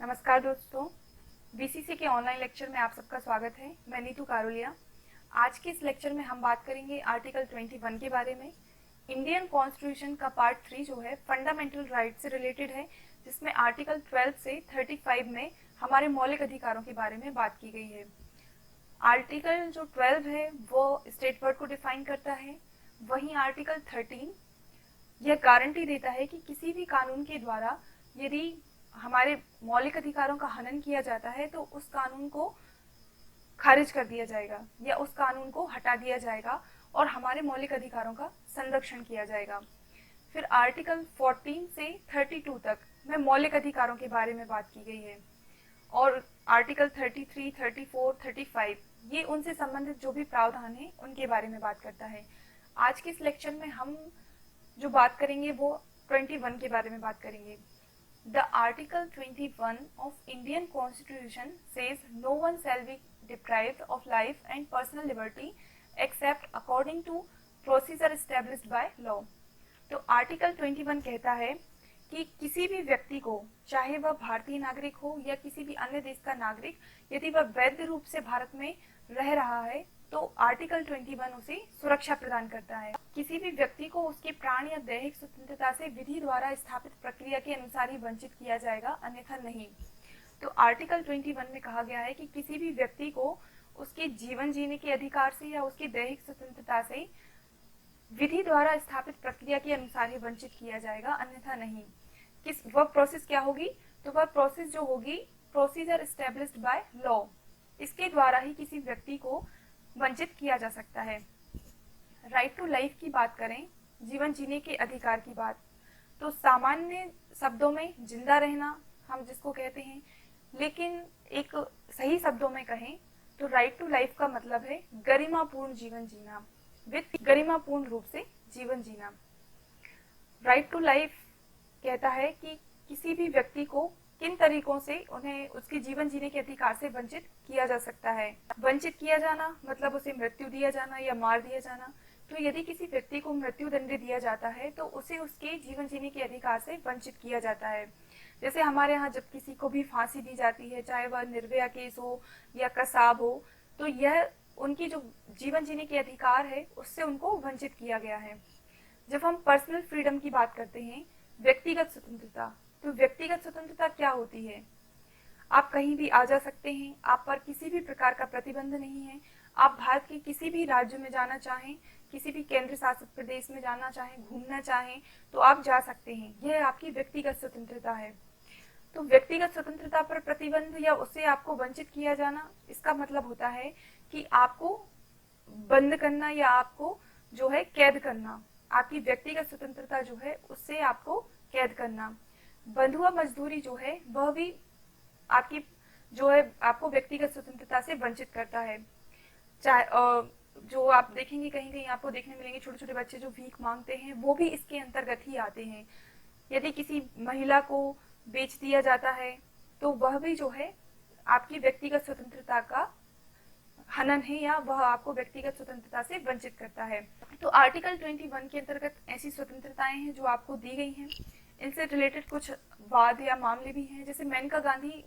नमस्कार दोस्तों, बीसीसी के ऑनलाइन लेक्चर में आप सबका स्वागत है। मैं नीतू कारोलिया। आज के इस लेक्चर में हम बात करेंगे आर्टिकल 21 के बारे में। इंडियन कॉन्स्टिट्यूशन का पार्ट 3 जो है फंडामेंटल राइट से रिलेटेड है, जिसमें आर्टिकल 12 से 35 में हमारे मौलिक अधिकारों के बारे में बात की गई है। आर्टिकल जो 12 है वो स्टेट वर्ड को डिफाइन करता है। वहीं आर्टिकल 13 यह गारंटी देता है कि किसी भी कानून के द्वारा यदि हमारे मौलिक अधिकारों का हनन किया जाता है तो उस कानून को खारिज कर दिया जाएगा या उस कानून को हटा दिया जाएगा और हमारे मौलिक अधिकारों का संरक्षण किया जाएगा। फिर आर्टिकल 14 से 32 तक में मौलिक अधिकारों के बारे में बात की गई है और आर्टिकल 33, 34, 35 ये उनसे संबंधित जो भी प्रावधान है उनके बारे में बात करता है। आज के इस लेक्चर में हम जो बात करेंगे वो 21 के बारे में बात करेंगे। The Article 21 of Indian Constitution says no one shall be deprived of life and personal liberty except according to procedure established by law। तो आर्टिकल 21 कहता है कि किसी भी व्यक्ति को, चाहे वह भारतीय नागरिक हो या किसी भी अन्य देश का नागरिक, यदि वह वैध रूप से भारत में रह रहा है तो आर्टिकल 21 उसे सुरक्षा प्रदान करता है। किसी भी व्यक्ति को उसके प्राण या दैहिक स्वतंत्रता से विधि द्वारा स्थापित प्रक्रिया के अनुसार ही वंचित किया जाएगा, अन्यथा नहीं। तो आर्टिकल 21 में कहा गया है कि किसी भी व्यक्ति को उसके जीवन जीने के अधिकार से या उसकी दैहिक स्वतंत्रता से विधि द्वारा स्थापित प्रक्रिया के अनुसार ही वंचित किया जाएगा, अन्यथा नहीं। वह प्रोसेस क्या होगी? तो वह प्रोसेस जो होगी प्रोसीजर एस्टेब्लिश्ड बाय लॉ, इसके द्वारा ही किसी व्यक्ति को वंचित किया जा सकता है। राइट टू लाइफ की बात करें, जीवन जीने के अधिकार की बात, तो सामान्य शब्दों में जिंदा रहना हम जिसको कहते हैं, लेकिन एक सही शब्दों में कहें तो राइट टू लाइफ का मतलब है गरिमापूर्ण जीवन जीना, गरिमापूर्ण रूप से जीवन जीना। राइट टू लाइफ कहता है कि किसी भी व्यक्ति को किन तरीकों से उन्हें उसके जीवन जीने के अधिकार से वंचित किया जा सकता है। वंचित किया जाना मतलब उसे मृत्यु दिया जाना या मार दिया जाना। तो यदि किसी व्यक्ति को मृत्यु दंड दिया जाता है तो उसे उसके जीवन जीने के अधिकार से वंचित किया जाता है। जैसे हमारे यहाँ जब किसी को भी फांसी दी जाती है, चाहे वह निर्भया केस हो या कसाब हो, तो यह उनकी जो जीवन जीने के अधिकार है उससे उनको वंचित किया गया है। जब हम पर्सनल फ्रीडम की बात करते हैं, व्यक्तिगत स्वतंत्रता, तो व्यक्तिगत स्वतंत्रता क्या होती है? आप कहीं भी आ जा सकते हैं, आप पर किसी भी प्रकार का प्रतिबंध नहीं है। आप भारत के किसी भी राज्य में जाना चाहें, किसी भी केंद्र शासित प्रदेश में जाना चाहें, घूमना चाहें तो आप जा सकते हैं। यह आपकी व्यक्तिगत स्वतंत्रता है। तो व्यक्तिगत स्वतंत्रता पर प्रतिबंध या उससे आपको वंचित किया जाना, इसका मतलब होता है कि आपको बंद करना या आपको जो है कैद करना, आपकी व्यक्तिगत स्वतंत्रता जो है उससे आपको कैद करना। बंधुआ मजदूरी जो है वह भी आपकी जो है आपको व्यक्तिगत स्वतंत्रता से वंचित करता है। चाहे जो आप देखेंगे कहीं कहीं आपको देखने मिलेंगे छोटे छोटे बच्चे जो भीख मांगते हैं, वो भी इसके अंतर्गत ही आते हैं। यदि किसी महिला को बेच दिया जाता है तो वह भी जो है आपकी व्यक्तिगत स्वतंत्रता का हनन है या वह आपको व्यक्तिगत स्वतंत्रता से वंचित करता है। तो आर्टिकल 21 के अंतर्गत ऐसी स्वतंत्रताएं हैं जो आपको दी गई हैं। इनसे रिलेटेड कुछ वाद या मामले भी हैं, जैसे मेनका गांधी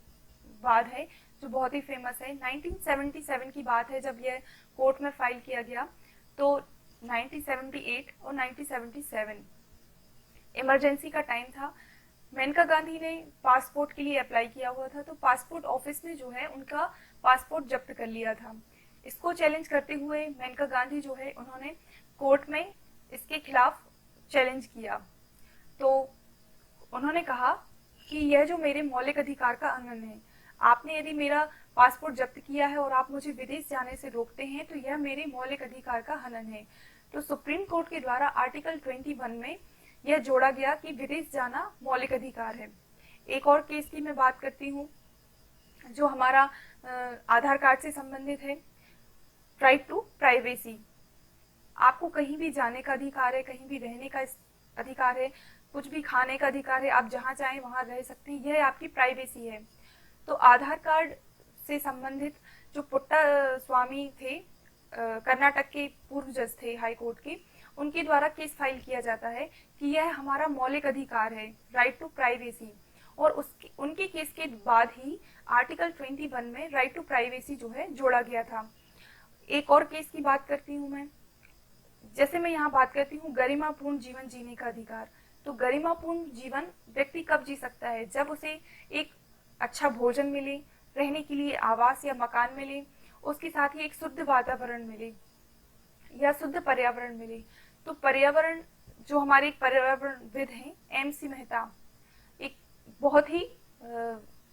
वाद है जो बहुत ही फेमस है। 1977 की बात है जब यह कोर्ट में फाइल किया गया। तो 1978 और 1977 इमरजेंसी का टाइम था। मेनका गांधी ने पासपोर्ट के लिए अप्लाई किया हुआ था, तो पासपोर्ट ऑफिस ने जो है उनका पासपोर्ट जब्त कर लिया था। इसको चैलेंज करते हुए मेनका गांधी जो है उन्होंने कोर्ट में इसके खिलाफ चैलेंज किया। तो उन्होंने कहा कि यह जो मेरे मौलिक अधिकार का हनन है, आपने यदि मेरा पासपोर्ट जब्त किया है और आप मुझे विदेश जाने से रोकते हैं तो यह मेरे मौलिक अधिकार का हनन है। तो सुप्रीम कोर्ट के द्वारा आर्टिकल 21 में यह जोड़ा गया कि विदेश जाना मौलिक अधिकार है। एक और केस की मैं बात करती हूँ जो हमारा आधार कार्ड से संबंधित है। राइट टू प्राइवेसी, आपको कहीं भी जाने का अधिकार है, कहीं भी रहने का अधिकार है, कुछ भी खाने का अधिकार है, आप जहाँ चाहें वहाँ रह सकते हैं, यह आपकी प्राइवेसी है। तो आधार कार्ड से संबंधित जो पुट्टा स्वामी थे, कर्नाटक के पूर्व जज थे हाई कोर्ट के, उनके द्वारा केस फाइल किया जाता है कि यह हमारा मौलिक अधिकार है, राइट टू प्राइवेसी, और उसके उनके केस के बाद ही आर्टिकल 21 में राइट टू प्राइवेसी जो है जोड़ा गया था। एक और केस की बात करती हूँ मैं, जैसे मैं यहाँ बात करती हूँ गरिमापूर्ण जीवन जीने का अधिकार। तो गरिमापूर्ण जीवन व्यक्ति कब जी सकता है? जब उसे एक अच्छा भोजन मिले, रहने के लिए आवास या मकान मिले, उसके साथ ही एक शुद्ध वातावरण मिले या शुद्ध पर्यावरण मिले। तो पर्यावरण, जो हमारे एक पर्यावरणविद हैं MC मेहता, एक बहुत ही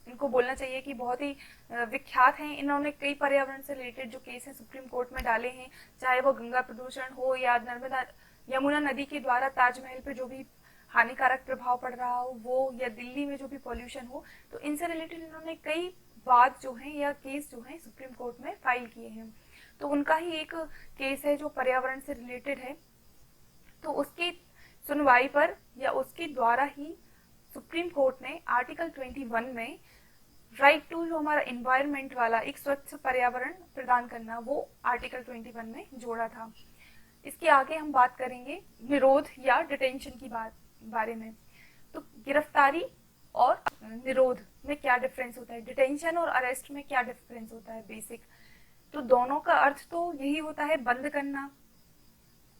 इनको बोलना चाहिए कि बहुत ही विख्यात हैं। इन्होंने कई पर्यावरण से रिलेटेड जो केस हैं सुप्रीम कोर्ट में डाले हैं, चाहे वो गंगा प्रदूषण हो या नर्मदा यमुना नदी के द्वारा ताजमहल पे जो भी हानिकारक प्रभाव पड़ रहा हो वो, या दिल्ली में जो भी पॉल्यूशन हो। तो इनसे रिलेटेड इन्होंने कई बात जो है या केस जो है सुप्रीम कोर्ट में फाइल किए हैं। तो उनका ही एक केस है जो पर्यावरण से रिलेटेड है। तो उसकी सुनवाई पर या उसके द्वारा ही सुप्रीम कोर्ट ने आर्टिकल 21 में राइट टू, जो हमारा एनवायरनमेंट वाला एक स्वच्छ पर्यावरण प्रदान करना, वो आर्टिकल 21 में जोड़ा था। इसके आगे हम बात करेंगे निरोध या डिटेंशन की बारे में। तो गिरफ्तारी और निरोध में क्या डिफरेंस होता है, डिटेंशन और अरेस्ट में क्या डिफरेंस होता है बेसिक। तो दोनों का अर्थ तो यही होता है बंद करना,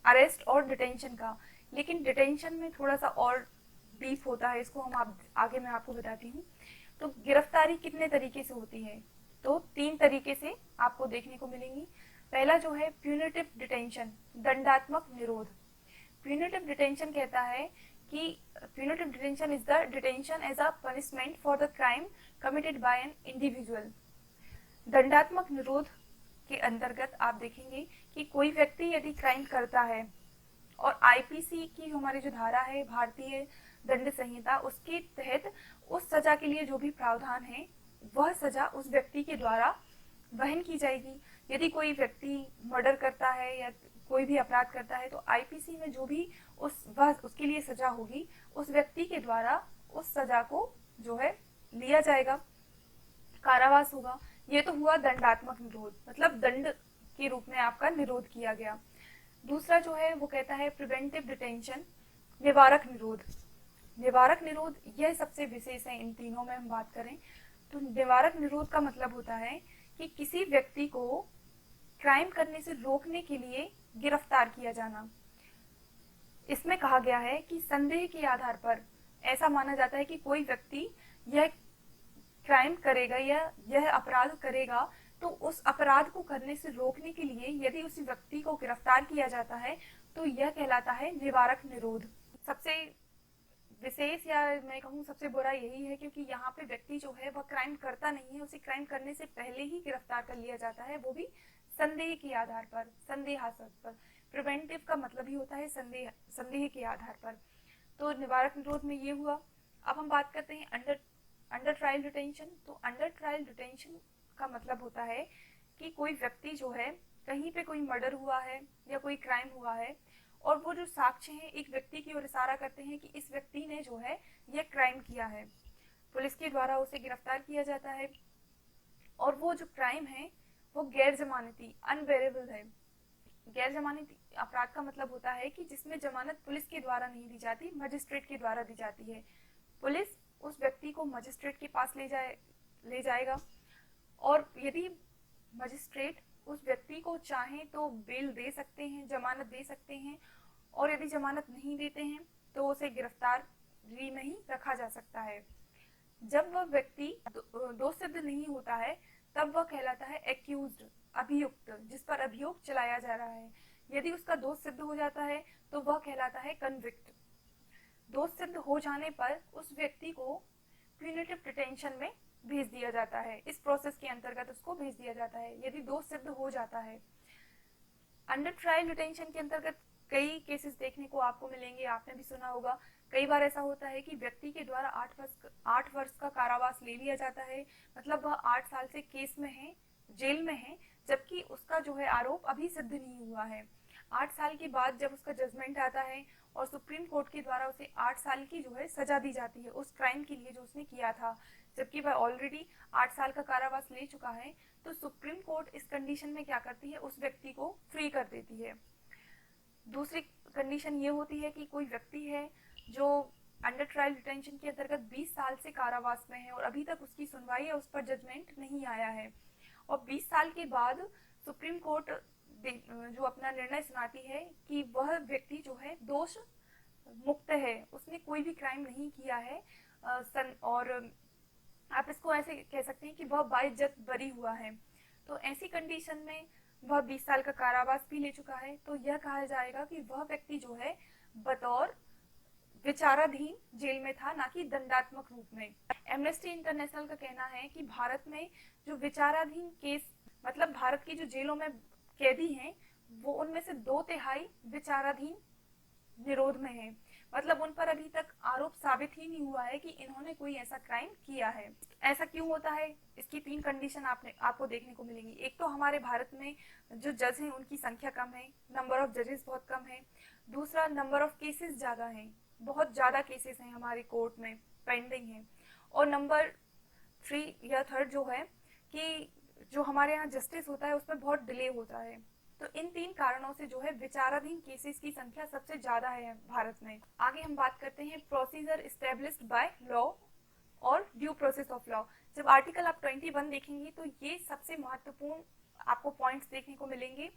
अरेस्ट और डिटेंशन का। लेकिन डिटेंशन में थोड़ा सा और डीप होता है, इसको हम आगे मैं आपको बताती हूँ। तो गिरफ्तारी कितने तरीके से होती है? तो 3 तरीके से आपको देखने को मिलेंगी। पहला जो है प्यूनिटिव डिटेंशन, दंडात्मक निरोध। प्यूनिटिव डिटेंशन कहता है कि punitive detention is the detention as a punishment for the crime committed by an individual. दंडात्मक निरोध के अंतर्गत आप देखेंगे कि कोई व्यक्ति यदि क्राइम करता है और IPC की हमारी जो धारा है, भारतीय दंड संहिता, उसके तहत उस सजा के लिए जो भी प्रावधान है वह सजा उस व्यक्ति के द्वारा वहन की जाएगी। यदि कोई व्यक्ति मर्डर करता है या कोई भी अपराध करता है तो IPC में जो भी उसके लिए सजा होगी उस व्यक्ति के द्वारा उस सजा को जो है लिया जाएगा, कारावास होगा। ये तो हुआ दंडात्मक निरोध, मतलब दंड के रूप में आपका निरोध किया गया। दूसरा जो है वो कहता है प्रिवेंटिव डिटेंशन, निवारक निरोध। निवारक निरोध यह सबसे विशेष है इन तीनों में हम बात करें तो। निवारक निरोध का मतलब होता है कि किसी व्यक्ति को क्राइम करने से रोकने के लिए गिरफ्तार किया जाना। इसमें कहा गया है कि संदेह के आधार पर ऐसा माना जाता है कि कोई व्यक्ति यह क्राइम करेगा या यह अपराध करेगा, तो उस अपराध को करने से रोकने के लिए यदि उस व्यक्ति को गिरफ्तार किया जाता है तो यह कहलाता है निवारक निरोध। सबसे विशेष या मैं कहूँ सबसे बुरा यही है क्योंकि यहाँ पे व्यक्ति जो है वह क्राइम करता नहीं है, उसे क्राइम करने से पहले ही गिरफ्तार कर लिया जाता है, वो भी संदेह के आधार पर, संदेहास्पद पर। प्रिवेंटिव का मतलब ही होता है संदेह के आधार पर। तो निवारक निरोध में ये हुआ। अब हम बात करते हैं अंडर ट्रायल डिटेंशन। तो अंडर ट्रायल डिटेंशन का मतलब होता है कि कोई व्यक्ति जो है, कहीं पे कोई मर्डर हुआ है या कोई क्राइम हुआ है और वो जो साक्ष्य हैं एक व्यक्ति की ओर इशारा करते हैं कि इस व्यक्ति ने जो है यह क्राइम किया है। पुलिस के द्वारा उसे गिरफ्तार किया जाता है और वो जो क्राइम है वो गैर जमानती, अनबेरेबल है। गैर जमानती अपराध का मतलब होता है कि जिसमें जमानत पुलिस के द्वारा नहीं दी जाती, मजिस्ट्रेट के द्वारा दी जाती है। पुलिस उस व्यक्ति को मजिस्ट्रेट के पास ले जाएगा और यदि मजिस्ट्रेट उस व्यक्ति को चाहे तो बेल दे सकते हैं, जमानत दे सकते हैं, और यदि जमानत नहीं देते हैं तो उसे गिरफ्तारी में ही रखा जा सकता है। जब वह व्यक्ति दोष सिद्ध नहीं होता है तब वह कहलाता है एक्यूज्ड, अभियुक्त, जिस पर अभियोग चलाया जा रहा है। यदि उसका दोष सिद्ध हो जाता है तो वह कहलाता है कन्विक्ट। दोष सिद्ध हो जाने पर उस व्यक्ति को प्यूनिटिव डिटेंशन में भेज दिया जाता है, इस प्रोसेस के अंतर्गत उसको भेज दिया जाता है यदि दोष सिद्ध हो जाता है। अंडर ट्रायल डिटेंशन के अंतर्गत कई केसेस देखने को आपको मिलेंगे, आपने भी सुना होगा। कई बार ऐसा होता है कि व्यक्ति के द्वारा 8 वर्ष का कारावास ले लिया जाता है, मतलब वह 8 साल से केस में है, जेल में है, जबकि उसका जो है आरोप अभी सिद्ध नहीं हुआ है। 8 साल के बाद जब उसका जजमेंट आता है और सुप्रीम कोर्ट के द्वारा उसे 8 साल की जो है सजा दी जाती है उस क्राइम के लिए जो उसने किया था, जबकि वह ऑलरेडी 8 साल का कारावास ले चुका है, तो सुप्रीम कोर्ट इस कंडीशन में क्या करती है, उस व्यक्ति को फ्री कर देती है। दूसरी कंडीशन ये होती है कि कोई व्यक्ति है जो अंडर ट्रायल डिटेंशन के अंतर्गत 20 साल से कारावास में है और अभी तक उसकी सुनवाई या उस पर जजमेंट नहीं आया है। और 20 साल के बाद सुप्रीम कोर्ट जो अपना निर्णय सुनाती है कि वह व्यक्ति जो है दोष मुक्त है, उसने कोई भी क्राइम नहीं किया है, और आप इसको ऐसे कह सकते हैं कि वह बाइज्जत बरी हुआ है। तो ऐसी कंडीशन में वह 20 साल का कारावास भी ले चुका है, तो यह कहा जाएगा कि वह व्यक्ति जो है बतौर विचाराधीन जेल में था, ना कि दंडात्मक रूप में। एमनेस्टी इंटरनेशनल का कहना है कि भारत में जो विचाराधीन केस, मतलब भारत की जो जेलों में कैदी हैं, वो उनमें से 2/3 विचाराधीन निरोध में है। मतलब उन पर अभी तक आरोप साबित ही नहीं हुआ है कि इन्होंने कोई ऐसा क्राइम किया है। ऐसा क्यों होता है? इसकी 3 कंडीशन आपको देखने को मिलेंगी। एक तो हमारे भारत में जो जज हैं उनकी संख्या कम है, नंबर ऑफ जजेस बहुत कम है। दूसरा, नंबर ऑफ केसेस ज्यादा हैं, बहुत ज्यादा केसेस हैं हमारे कोर्ट में पेंडिंग है। और नंबर 3 या थर्ड जो है कि जो हमारे यहाँ जस्टिस होता है उसमें बहुत डिले होता है। तो इन 3 कारणों से जो है विचाराधीन केसेस की संख्या सबसे ज्यादा है भारत में। आगे हम बात करते हैं प्रोसीजर एस्टेब्लिश्ड बाय लॉ और ड्यू प्रोसेस ऑफ लॉ। जब आर्टिकल आप 21 देखेंगे तो ये सबसे महत्वपूर्ण आपको पॉइंट्स देखने को मिलेंगे,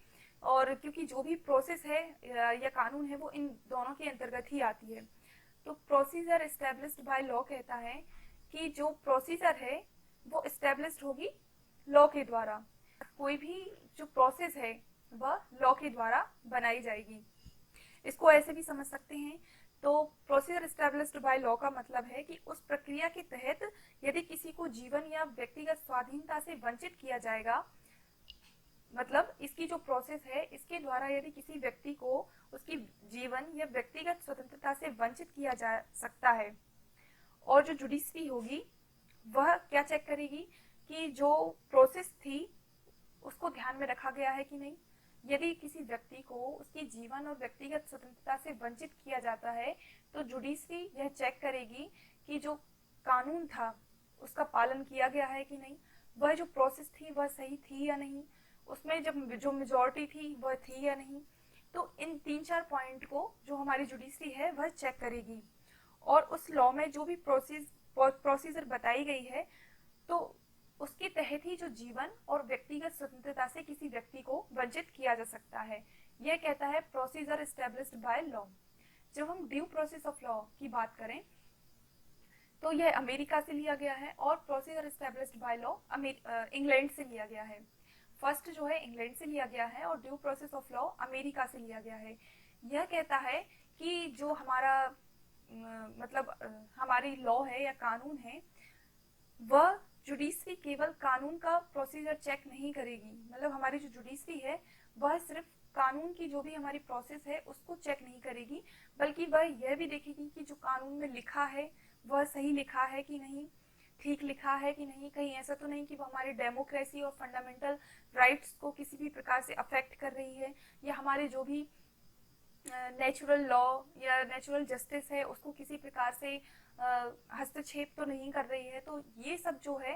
और क्योंकि जो भी प्रोसेस है या कानून है वो इन दोनों के अंतर्गत ही आती है। तो प्रोसीजर एस्टेब्लिश्ड बाय लॉ कहता है कि जो प्रोसीजर है वो एस्टेब्लिश्ड होगी लॉ के द्वारा। कोई भी जो प्रोसेस है वह लॉ के द्वारा बनाई जाएगी। इसको ऐसे भी समझ सकते हैं। तो प्रोसीजर एस्टेब्लिश्ड बाय लॉ का मतलब है कि उस प्रक्रिया के तहत यदि किसी को जीवन या व्यक्तिगत स्वाधीनता से वंचित किया जाएगा, मतलब इसकी जो प्रोसेस है इसके द्वारा यदि किसी व्यक्ति को उसकी जीवन या व्यक्तिगत स्वतंत्रता से वंचित किया जा सकता है, और जो जुडिशरी होगी वह क्या चेक करेगी कि जो प्रोसेस थी उसको ध्यान में रखा गया है कि नहीं। यदि किसी व्यक्ति को उसकी जीवन और व्यक्तिगत स्वतंत्रता से वंचित किया जाता है तो जुडिशरी यह चेक करेगी कि जो कानून था उसका पालन किया गया है कि नहीं, वह जो प्रोसेस थी वह सही थी या नहीं, उसमें जब जो मेजॉरिटी थी वह थी या नहीं। तो इन 3-4 पॉइंट को जो हमारी जुडिशरी है वह चेक करेगी, और उस लॉ में जो भी प्रोसीजर बताई गई है तो उसके तहत ही जो जीवन और व्यक्तिगत स्वतंत्रता से किसी व्यक्ति को वंचित किया जा सकता है। यह कहता है प्रोसीजर एस्टेब्लिश्ड बाय लॉ। जब हम ड्यू प्रोसेस ऑफ लॉ की बात करें तो यह अमेरिका से लिया गया है, और procedure established by law England से लिया गया है। फर्स्ट जो है इंग्लैंड से लिया गया है और due process of law America से लिया गया है। यह कहता है कि जो हमारा मतलब हमारी लॉ है या कानून है, वह जुडिशरी केवल कानून का प्रोसीजर चेक नहीं करेगी। मतलब हमारी जो जुडिशरी है वह सिर्फ कानून की जो भी हमारी प्रोसेस है उसको चेक नहीं करेगी, बल्कि वह यह भी देखेगी कि जो कानून में लिखा है वह सही लिखा है कि नहीं, ठीक लिखा है कि नहीं, कहीं ऐसा तो नहीं कि वो हमारी डेमोक्रेसी और फंडामेंटल राइट्स को किसी भी प्रकार से अफेक्ट कर रही है, या हमारे जो भी नेचुरल लॉ या नेचुरल जस्टिस है उसको किसी प्रकार से हस्तक्षेप तो नहीं कर रही है। तो ये सब जो है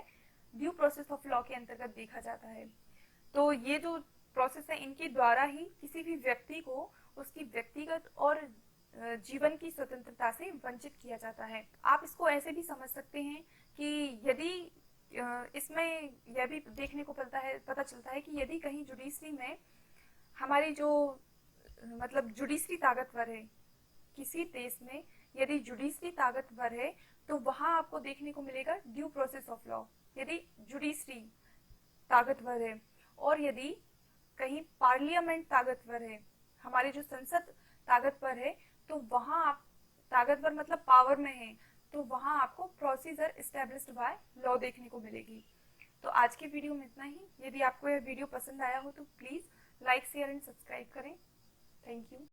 ड्यू प्रोसेस ऑफ लॉ के अंतर्गत देखा जाता है। तो ये जो प्रोसेस है इनके द्वारा ही किसी भी व्यक्ति को उसकी व्यक्तिगत और जीवन की स्वतंत्रता से वंचित किया जाता है। आप इसको ऐसे भी समझ सकते हैं कि यदि इसमें यह भी देखने को पता चलता है कि यदि कहीं जुडिशरी में हमारी जो मतलब जुडिशरी ताकतवर है, किसी देश में यदि जुडिशरी ताकतवर है तो वहां आपको देखने को मिलेगा ड्यू प्रोसेस ऑफ लॉ। यदि जुडिशरी ताकतवर है और यदि कहीं पार्लियामेंट ताकतवर है, हमारी जो संसद ताकतवर है, तो वहां आप ताकतवर मतलब पावर में है, तो वहां आपको प्रोसीजर एस्टेब्लिश्ड बाय लॉ देखने को मिलेगी। तो आज के वीडियो में इतना ही। यदि आपको यह वीडियो पसंद आया हो तो please like, share and subscribe करें। Thank you.